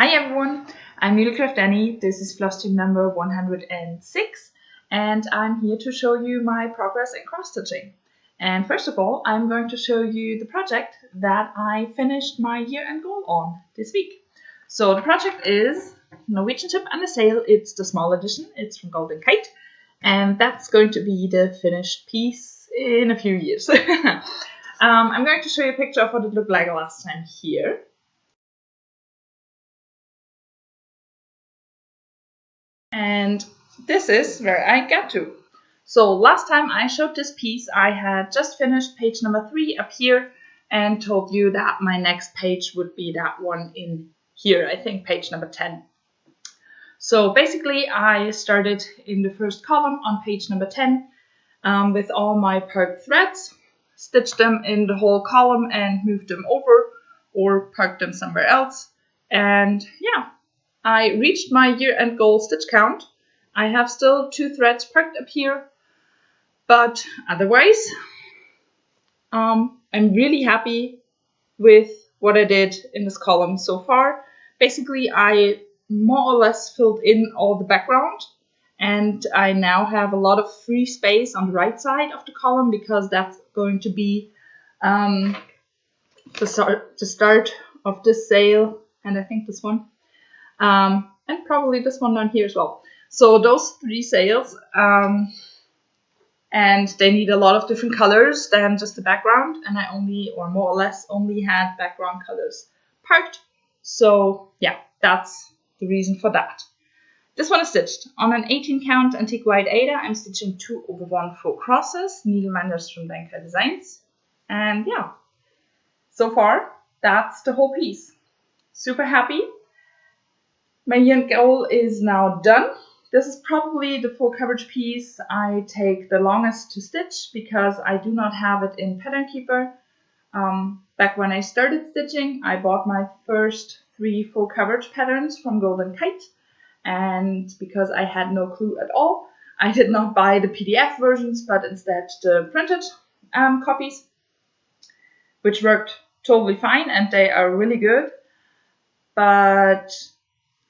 Hi everyone, I'm Needlecraft Annie. This is flosstube number 106 and I'm here to show you my progress in cross stitching. And first of all, I'm going to show you the project that I finished my year-end goal on this week. So the project is Norwegian Tip and a Sail. It's the small edition, it's from Golden Kite, and that's going to be the finished piece in a few years. I'm going to show you a picture of what it looked like last time here. And this is where I got to. So last time I showed this piece, I had just finished page number 3 up here and told you that my next page would be that one in here, I think page number 10. So basically I started in the first column on page number 10 with all my parked threads, stitched them in the whole column and moved them over or parked them somewhere else. And yeah, I reached my year-end goal stitch count. I have still 2 threads parked up here, but otherwise, I'm really happy with what I did in this column so far. Basically, I more or less filled in all the background, and I now have a lot of free space on the right side of the column because that's going to be the start of this sail, and I think this one. And probably this one down here as well. So those 3 sails, and they need a lot of different colors than just the background, and I only, or more or less, only had background colors parked. So yeah, that's the reason for that. This one is stitched on an 18 count antique white Aida. I'm stitching 2/1 faux crosses, needleminders from Denka Designs, and yeah, so far that's the whole piece. Super happy. My year goal is now done. This is probably the full coverage piece I take the longest to stitch because I do not have it in Pattern Keeper. Back when I started stitching, I bought my first 3 full coverage patterns from Golden Kite, and because I had no clue at all, I did not buy the PDF versions, but instead the printed copies, which worked totally fine, and they are really good. But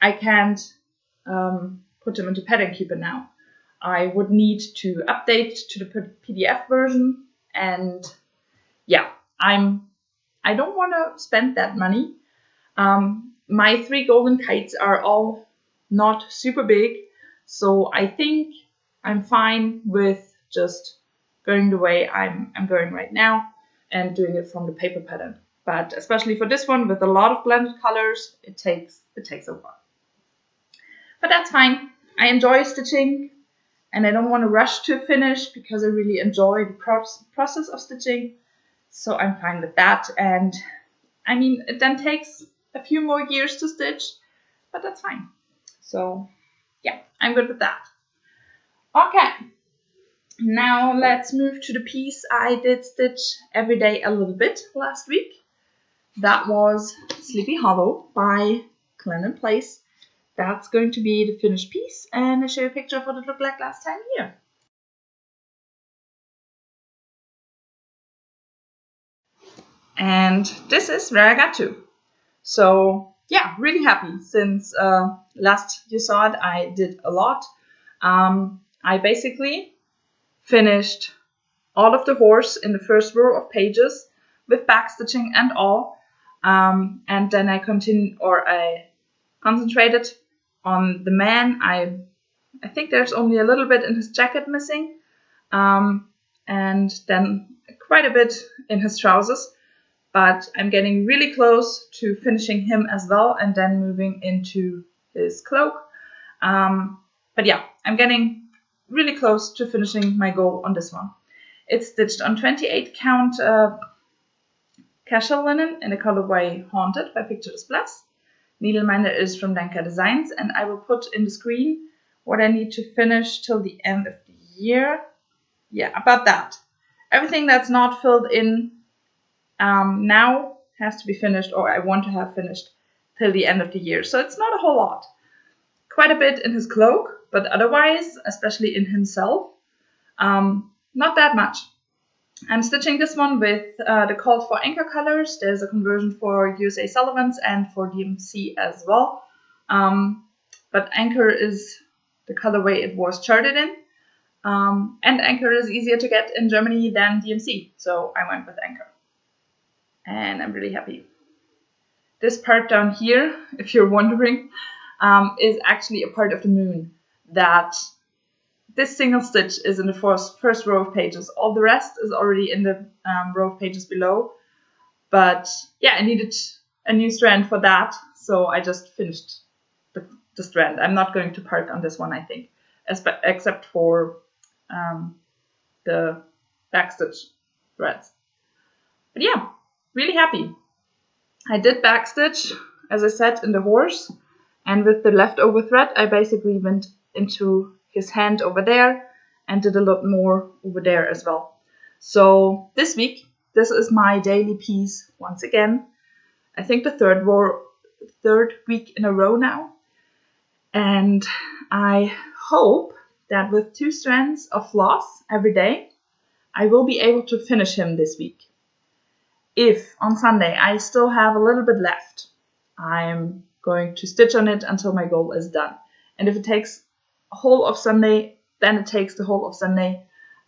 I can't put them into Pattern Keeper now. I would need to update to the PDF version, and yeah, I don't want to spend that money. My 3 golden kites are all not super big, so I think I'm fine with just going the way I'm going right now and doing it from the paper pattern. But especially for this one with a lot of blended colors, it takes a while. But that's fine. I enjoy stitching and I don't want to rush to finish because I really enjoy the process of stitching. So I'm fine with that. And I mean, it then takes a few more years to stitch, but that's fine. So yeah, I'm good with that. Okay, now let's move to the piece I did stitch every day a little bit last week. That was Sleepy Hollow by Clinton Place. That's going to be the finished piece, and I'll show you a picture of what it looked like last time here. And this is where I got to. So yeah, really happy since last you saw it, I did a lot. I basically finished all of the horse in the first row of pages with backstitching and all. And then I concentrated on the man. I think there's only a little bit in his jacket missing, and then quite a bit in his trousers, but I'm getting really close to finishing him as well and then moving into his cloak. But yeah, I'm getting really close to finishing my goal on this one. It's stitched on 28 count casual linen in the colorway Haunted by Pictures Bless. Needleminder is from Denka Designs, and I will put in the screen what I need to finish till the end of the year. Yeah, about that. Everything that's not filled in now has to be finished, or I want to have finished till the end of the year. So it's not a whole lot. Quite a bit in his cloak, but otherwise, especially in himself, not that much. I'm stitching this one with the called for anchor colors. There's a conversion for USA Sullivans and for DMC as well. But anchor is the colorway it was charted in. And anchor is easier to get in Germany than DMC. So I went with anchor. And I'm really happy. This part down here, if you're wondering, is actually a part of the moon. That this single stitch is in the first row of pages. All the rest is already in the row of pages below. But yeah, I needed a new strand for that, so I just finished the strand. I'm not going to park on this one, I think, except for the backstitch threads. But yeah, really happy. I did backstitch, as I said, in the horse, and with the leftover thread, I basically went into his hand over there and did a lot more over there as well. So this week, this is my daily piece once again. I think the third week in a row now. And I hope that with 2 strands of floss every day, I will be able to finish him this week. If on Sunday I still have a little bit left, I'm going to stitch on it until my goal is done. And if it takes a whole of Sunday, then it takes the whole of Sunday.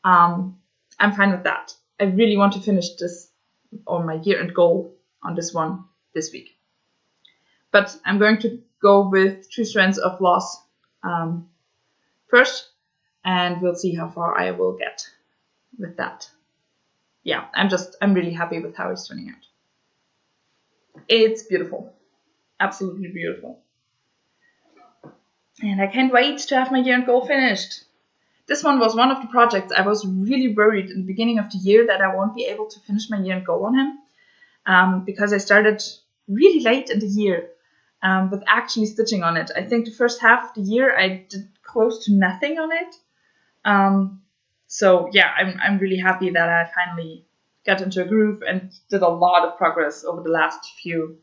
I'm fine with that. I really want to finish this, or my year-end goal on this one this week. But I'm going to go with 2 strands of floss first, and we'll see how far I will get with that. Yeah, I'm really happy with how it's turning out. It's beautiful. Absolutely beautiful. And I can't wait to have my year-end goal finished. This one was one of the projects I was really worried in the beginning of the year that I won't be able to finish my year-end goal on him, because I started really late in the year with actually stitching on it. I think the first half of the year I did close to nothing on it. So yeah, I'm really happy that I finally got into a groove and did a lot of progress over the last few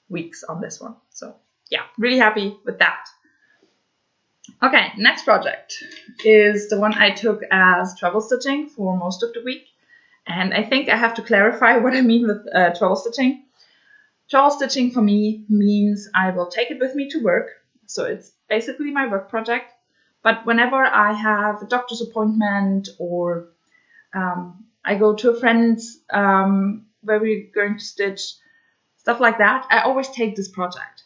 weeks on this one. So yeah, really happy with that. Okay, next project is the one I took as travel stitching for most of the week. And I think I have to clarify what I mean with travel stitching. Travel stitching for me means I will take it with me to work. So it's basically my work project. But whenever I have a doctor's appointment or I go to a friend's where we're going to stitch, stuff like that, I always take this project.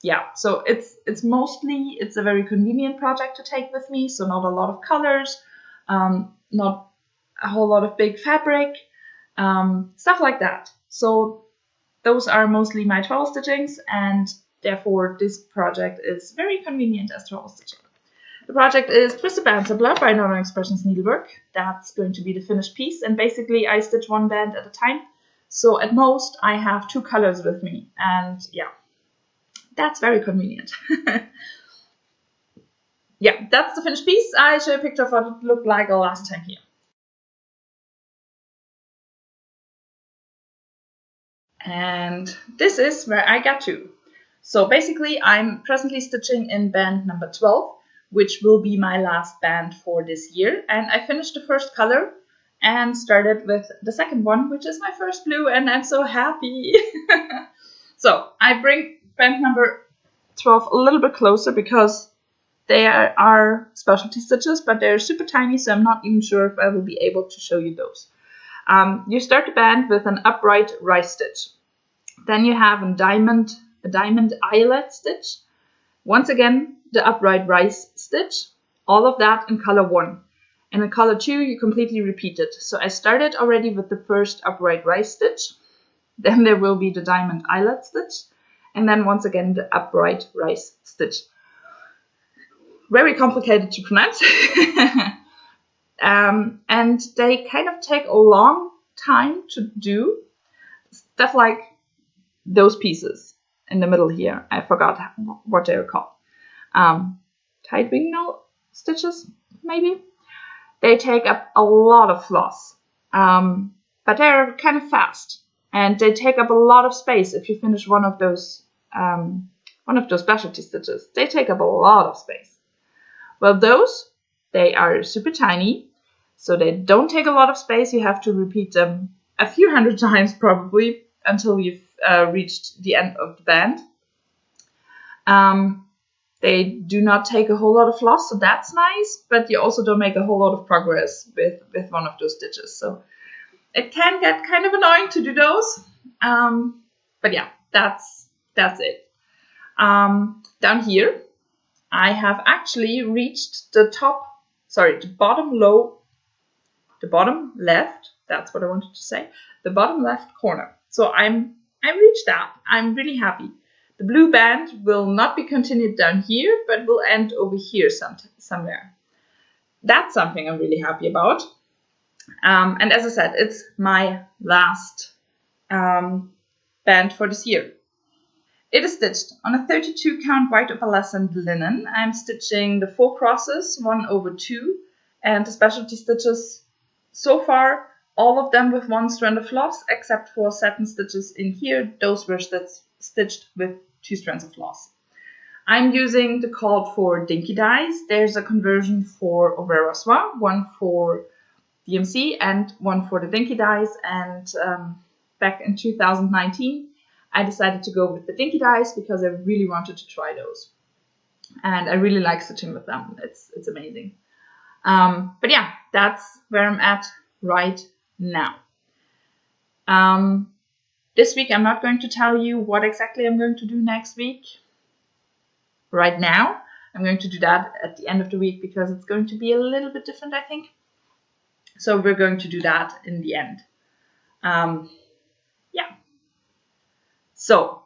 Yeah, so it's mostly a very convenient project to take with me. So not a lot of colors, not a whole lot of big fabric, stuff like that. So those are mostly my travel stitchings, and therefore this project is very convenient as travel stitching. The project is Twisted Band Sampler by Northern Expressions Needlework. That's going to be the finished piece, and basically I stitch 1 band at a time. So at most I have 2 colors with me, and yeah, that's very convenient. Yeah, that's the finished piece. I show you a picture of what it looked like last time here. And this is where I got to. So basically I'm presently stitching in band number 12, which will be my last band for this year. And I finished the first color and started with the second one, which is my first blue, and I'm so happy. So I bring band number 12 a little bit closer because they are specialty stitches, but they're super tiny, so I'm not even sure if I will be able to show you those. You start the band with an upright rice stitch. Then you have a diamond eyelet stitch. Once again, the upright rice stitch. All of that in color 1. And in color 2, you completely repeat it. So I started already with the first upright rice stitch. Then there will be the diamond eyelet stitch. And then once again, the upright rice stitch. Very complicated to pronounce. And they kind of take a long time to do. Stuff like those pieces in the middle here. I forgot what they're called. Tight wingnail stitches, maybe? They take up a lot of floss. But they're kind of fast. And they take up a lot of space if you finish one of those specialty stitches. They take up a lot of space. Well, those, they are super tiny. So they don't take a lot of space. You have to repeat them a few hundred times probably until you've reached the end of the band. They do not take a whole lot of floss, so that's nice, but you also don't make a whole lot of progress with one of those stitches. So it can get kind of annoying to do those. But yeah, that's it. Down here, I have actually reached the bottom left. That's what I wanted to say. The bottom left corner. So I reached that. I'm really happy. The blue band will not be continued down here, but will end over here somewhere. That's something I'm really happy about. And as I said, it's my last band for this year. It is stitched on a 32 count white opalescent linen. I'm stitching the 4 crosses, 1/2, and the specialty stitches so far, all of them with 1 strand of floss, except for satin stitches in here. Those were stitched with 2 strands of floss. I'm using the called for dinky dies. There's a conversion for Aurora Soie, one for DMC and one for the dinky dies. And back in 2019, I decided to go with the dinky dies because I really wanted to try those. And I really like stitching with them. It's amazing. But yeah, that's where I'm at right now. This week, I'm not going to tell you what exactly I'm going to do next week. Right now, I'm going to do that at the end of the week because it's going to be a little bit different, I think. So we're going to do that in the end. Yeah. So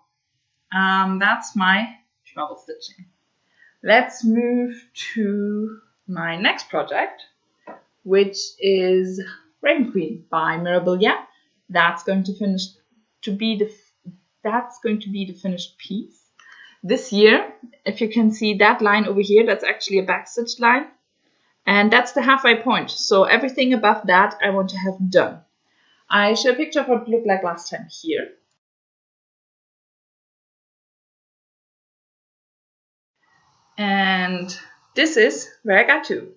that's my treble stitching. Let's move to my next project, which is Raven Queen by Mirabilia. That's going to be the finished piece. This year, if you can see that line over here, that's actually a backstitched line. And that's the halfway point. So everything above that I want to have done. I show a picture of what it looked like last time here. And this is where I got to.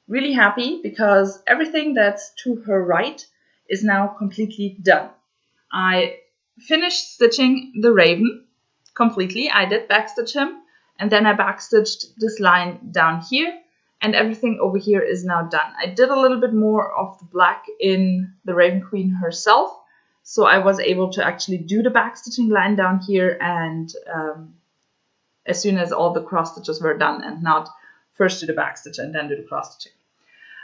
Really happy because everything that's to her right is now completely done. I finished stitching the raven completely. I did backstitch him and then I backstitched this line down here and everything over here is now done. I did a little bit more of the black in the Raven Queen herself, so I was able to actually do the backstitching line down here and as soon as all the cross stitches were done and not first do the backstitch and then do the cross stitching.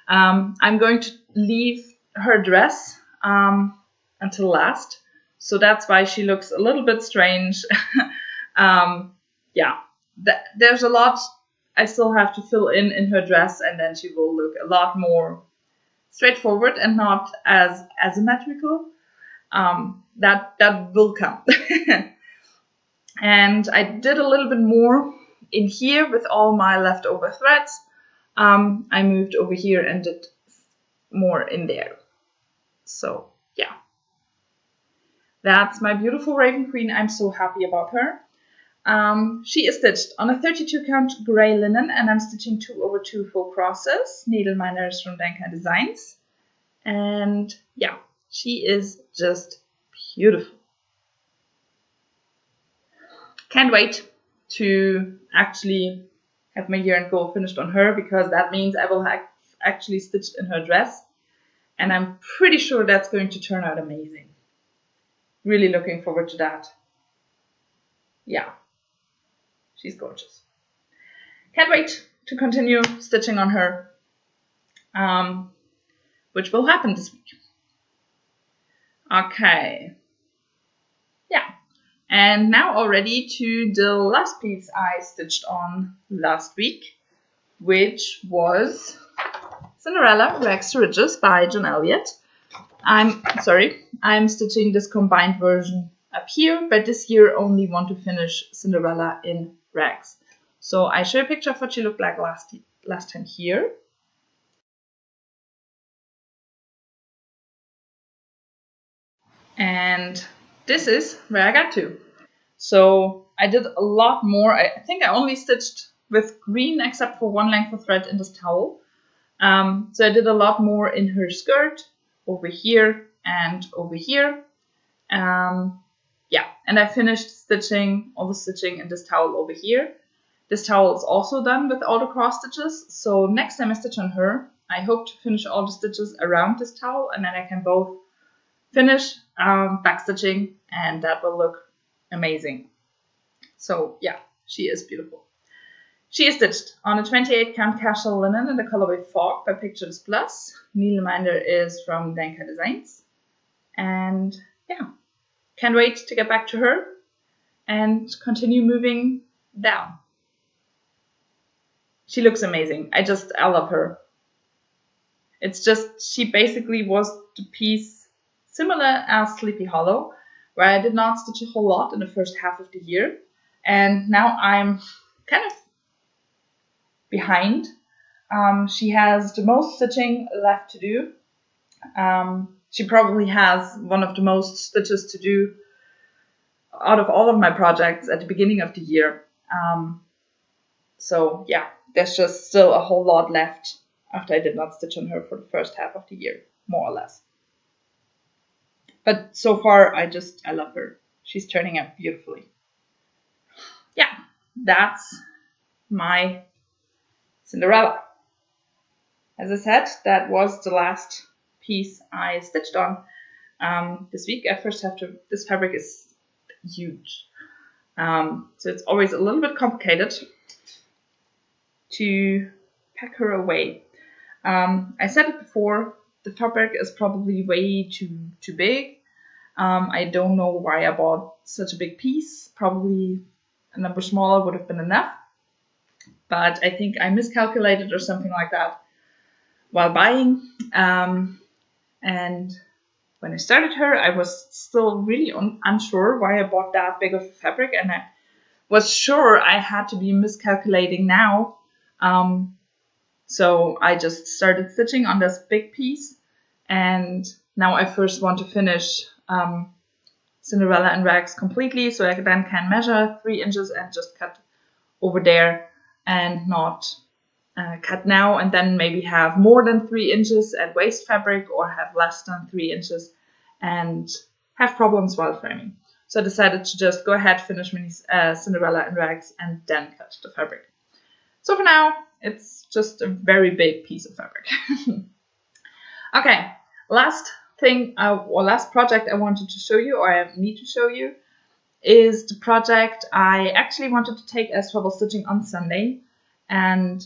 I'm going to leave her dress until last, so that's why she looks a little bit strange. Yeah, there's a lot I still have to fill in her dress, and then she will look a lot more straightforward and not as asymmetrical. That will come. And I did a little bit more in here with all my leftover threads. I moved over here and did more in there. So yeah, that's my beautiful Raven Queen. I'm so happy about her. She is stitched on a 32 count gray linen and I'm stitching 2/2 full crosses, needleminders from Denka Designs. And yeah, she is just beautiful. Can't wait to actually have my year end goal finished on her because that means I will have actually stitched in her dress. And I'm pretty sure that's going to turn out amazing. Really looking forward to that. Yeah, she's gorgeous. Can't wait to continue stitching on her, which will happen this week. Okay. Yeah. And now already to the last piece I stitched on last week, which was Cinderella Rags to Riches by John Elliott. I'm stitching this combined version up here, but this year only want to finish Cinderella in rags. So I show a picture of what she looked like last time here. And this is where I got to. So I did a lot more. I think I only stitched with green except for one length of thread in this towel. So I did a lot more in her skirt, over here and over here. Yeah, and I finished stitching all the stitching in this towel over here. This towel is also done with all the cross stitches. So next time I stitch on her, I hope to finish all the stitches around this towel, and then I can both finish back stitching, and that will look amazing. So yeah, she is beautiful. She is stitched on a 28 count casual linen in the colorway Fog by Pictures Plus. Needleminder is from Danka Designs. And yeah, can't wait to get back to her and continue moving down. She looks amazing. I love her. It's just, she basically was the piece similar as Sleepy Hollow, where I did not stitch a whole lot in the first half of the year. And now I'm kind of behind. She has the most stitching left to do. She probably has one of the most stitches to do out of all of my projects at the beginning of the year. So yeah, there's just still a whole lot left after I did not stitch on her for the first half of the year, more or less. But so far, I love her. She's turning out beautifully. Yeah, that's my Cinderella. As I said, that was the last piece I stitched on this week. I first have to, this fabric is huge. So it's always a little bit complicated to pack her away. I said it before, the fabric is probably way too big. I don't know why I bought such a big piece. Probably a number smaller would have been enough. But I think I miscalculated or something like that while buying. And when I started her, I was still really unsure why I bought that big of a fabric. And I was sure I had to be miscalculating now. So I just started stitching on this big piece. And now I first want to finish Cinderella and Rags completely, so I then can measure 3 inches and just cut over there and not cut now and then maybe have more than 3 inches at waist fabric or have less than 3 inches and have problems while framing. So I decided to just go ahead, finish Cinderella and Rags and then cut the fabric. So for now, it's just a very big piece of fabric. Okay, last project I wanted to show you, or I need to show you, is the project I actually wanted to take as trouble stitching on Sunday. And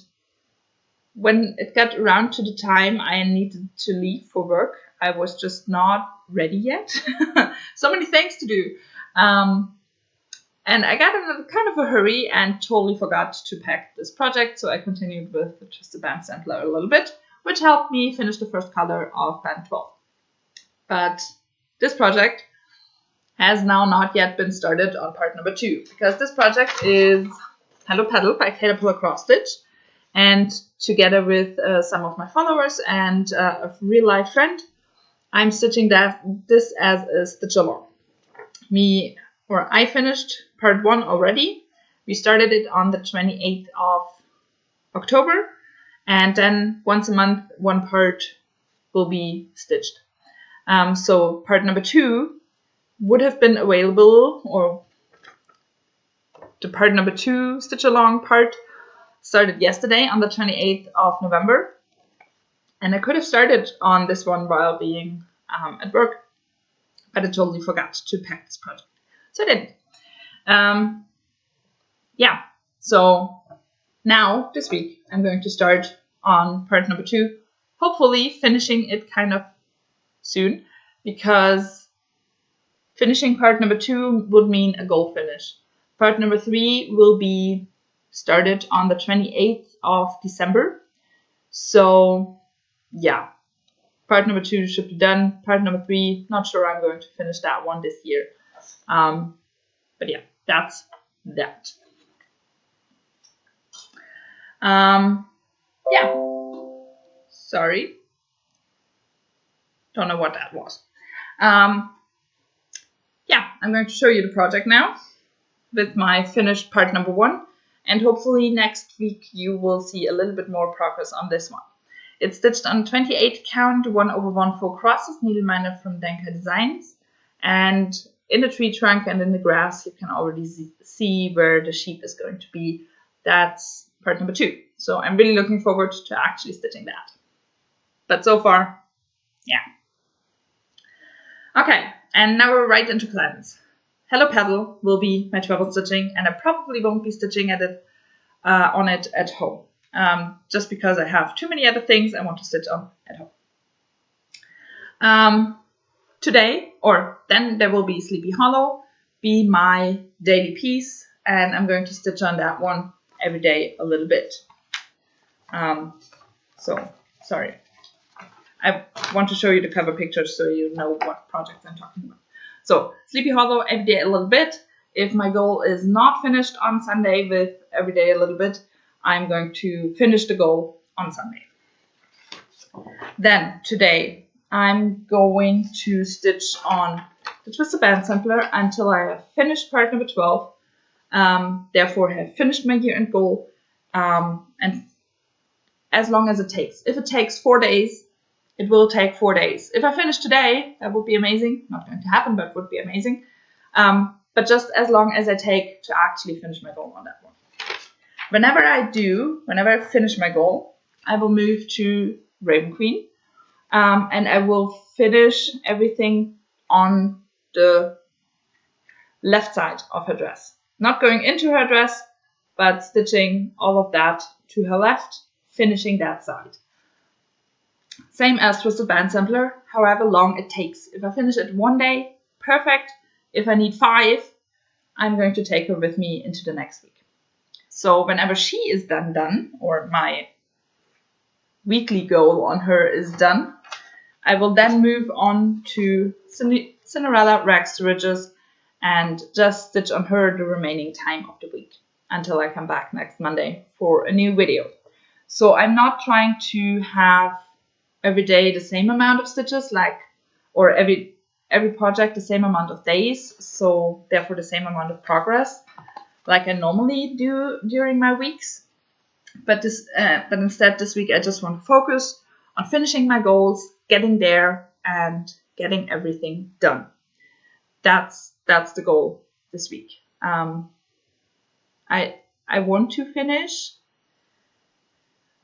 when it got around to the time I needed to leave for work, I was just not ready yet. So many things to do. And I got in kind of a hurry and totally forgot to pack this project. So I continued with the Twisted Band Sampler a little bit, which helped me finish the first color of Band 12. But this project has now not yet been started on part number 2, because this project is Hello Petal by Caterpillar Cross Stitch. And together with some of my followers and a real life friend, I'm stitching this as a stitch along. I finished part 1 already. We started it on the 28th of October, and then once a month, one part will be stitched. So part number 2 would have been available, or the part number 2 stitch along part started yesterday on the 28th of November. And I could have started on this one while being at work, but I totally forgot to pack this project. So I didn't. Yeah, so now this week I'm going to start on part number 2, hopefully finishing it kind of soon, because finishing part number 2 would mean a goal finish. Part number 3 will be started on the 28th of December. So yeah, part number 2 should be done. Part number 3, not sure I'm going to finish that one this year. But yeah, that's that. Yeah, sorry. Don't know what that was. Yeah, I'm going to show you the project now with my finished part number 1. And hopefully next week you will see a little bit more progress on this one. It's stitched on 28 count 1/1 4 crosses needleminder from Denker Designs. And in the tree trunk and in the grass, you can already see where the sheep is going to be. That's part number 2. So I'm really looking forward to actually stitching that. But so far, yeah. Okay, and now we're right into plans. Hello Paddle will be my travel stitching, and I probably won't be stitching on it at home. Just because I have too many other things I want to stitch on at home. Today, or then there will be Sleepy Hollow, be my daily piece, and I'm going to stitch on that one every day a little bit. Sorry. I want to show you the cover pictures so you know what project I'm talking about. So, Sleepy Hollow every day a little bit. If my goal is not finished on Sunday with every day a little bit, I'm going to finish the goal on Sunday. Then, today, I'm going to stitch on the Twisted Band Sampler until I have finished part number 12. Therefore, I have finished my year-end goal. And as long as it takes. If it takes 4 days, it will take 4 days. If I finish today, that would be amazing. Not going to happen, but would be amazing. But just as long as I take to actually finish my goal on that one. Whenever I finish my goal, I will move to Raven Queen. And I will finish everything on the left side of her dress. Not going into her dress, but stitching all of that to her left, finishing that side. Same as Twisted Band Sampler, however long it takes. If I finish it 1 day, perfect. If I need 5, I'm going to take her with me into the next week. So whenever she is done, or my weekly goal on her is done, I will then move on to Cinderella Rags to Riches and just stitch on her the remaining time of the week until I come back next Monday for a new video. So I'm not trying to have every day the same amount of stitches, or every project the same amount of days, so therefore the same amount of progress like I normally do during my weeks. But instead this week I just want to focus on finishing my goals, getting there, and getting everything done. That's the goal this week. I want to finish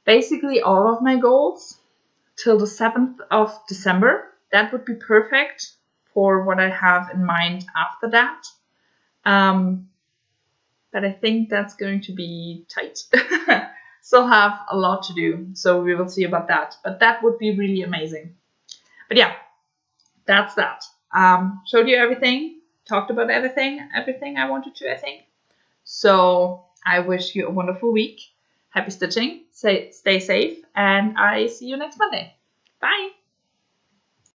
basically all of my goals till the 7th of December. That would be perfect for what I have in mind after that. But I think that's going to be tight. Still have a lot to do, so we will see about that. But that would be really amazing. But yeah, that's that. Showed you everything, talked about everything I wanted to, I think. So I wish you a wonderful week. Happy stitching, stay safe, and I see you next Monday. Bye!